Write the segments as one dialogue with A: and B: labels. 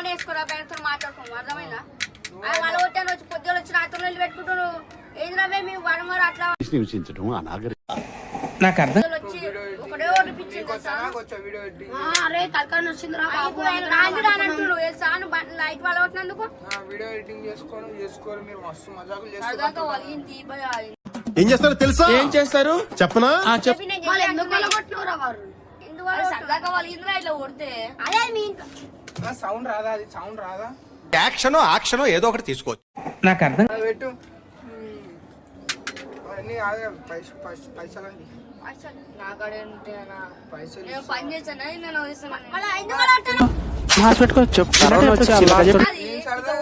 A: బండి వేసుకోరా బయటతో మాట్లాడుకోము అర్థమైందా వాళ్ళు కొట్టాను వచ్చి పొద్దులు వచ్చి రాత్రులు వెళ్ళి పెట్టుకుంటారు ఏంద్రా మేము వరంగల్ అట్లా
B: నాకు అర్థం
A: వచ్చి ఒకటే ఒకటి పిచ్చింది అరే తలకాని వచ్చింది రానంటున్నాడు సాను లైట్ వాళ్ళ కొట్టినందుకు
C: వీడియో ఎడిటింగ్ చేసుకోరు మీరు మస్తు మజాకులు
D: ఏం చేస్తారో తెలుసా?
B: ఏం చేస్తారు
D: చెప్పనా?
C: సౌండ్ రాదా అది సౌండ్ రాదా
D: యాక్షన్ ఏదో ఒకటి తీసుకోవచ్చు.
B: నాకు అర్థం
C: పెట్టు అన్ని కాదు పైసలండి పైసలు
A: పని చేశాను
B: మాస్ పెట్టుకొని చెప్పు
C: సరదా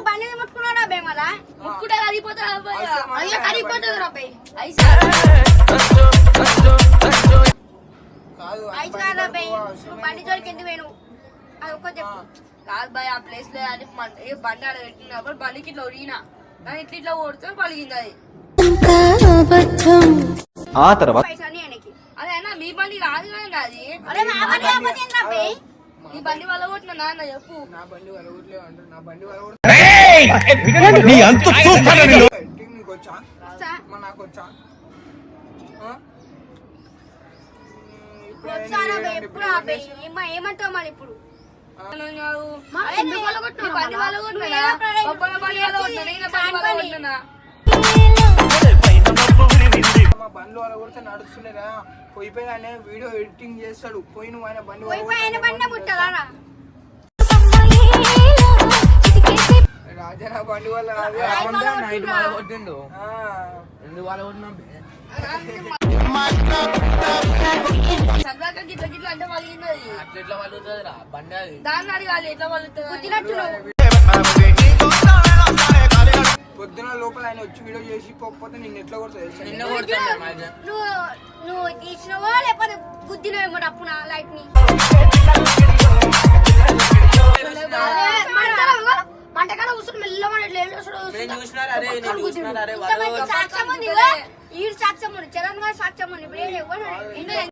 A: బండి ముట్టుకున్నాడా బే మళ్ళా ముట్టుకుంటే బండి జోలికి ఎందుకు వేణు అది ఒక్క చెప్పు కాదు బాయ్ ఆ ప్లేస్ లో అని బండి ఆడ పెట్టినప్పుడు బండికి ఇట్లా ఒడిగినా కానీ ఇట్లా కొడితే పలిగింది అది
D: ఆ తర్వాత
A: అదేనా మీ బండి కాదు కదా అది నీ బండి వల్ల కొట్టినా నాన్న చెప్పు
C: నా బండి వలగొట్లే అంటారు నా బండి నీకు వచ్చా నాకు వచ్చా
A: ఎప్పుడు ఏమంటావు మళ్ళీ ఇప్పుడు
C: మా బండ్లు వాళ్ళ కొడితే నడుస్తున్నారా పోయిపోయి ఆయన వీడియో ఎడిటింగ్ చేస్తాడు పోయి నువ్వు ఆయన బండి రాజా బండి వల్ల
B: నైట్ వాళ్ళ కొట్టిండు ఎందుకు వాళ్ళ కొట్టినా
A: అంటే పలిగింది
B: ఎట్లా పలుగుతుంది రా బండి అది
A: దాన్ని అడగాలి ఎట్లా పలుగుతుంది
C: పొద్దున లోపల ఆయన వచ్చి వీడియో చేసి పోకపోతే నిన్ను ఎట్లా కొడుతుంది
B: నిన్న కొడతాను
A: నువ్వు తీసినవో లేకపోతే గుద్దినో ఏమో అప్పుడు లైట్ ని మంటకాడ కూర్చొని మెల్లమని సాక్ష్యం ఉంది ఈ సాక్ష్యం ఉంది చరణ్ గారు సాక్ష్యం ఉంది ఇప్పుడు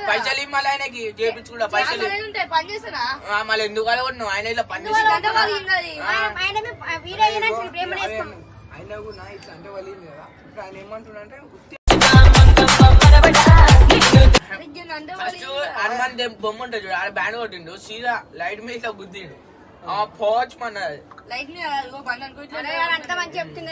B: పైసలు ఇవ్వాలి ఆయనకి చేపించుకుంటా పైసలు
A: పని చేస్తానా
B: మళ్ళీ ఎందుకు అలా కొట్టినావు ఆయన ఇలా పని
C: అయినా నా ఇట్లా అంటే వలింది కదా ఇప్పుడు ఆయన ఏమంటున్నాడంటే
B: ఫస్ట్ హనుమాన్ బొమ్మ ఉంటుంది చూడు ఆడ బ్యాండ్ కొట్టిండు సీదా లైట్ మీద గుద్దిండు పోవచ్చు మన
A: లైట్ మీద బండి అనుకో చెప్తుంది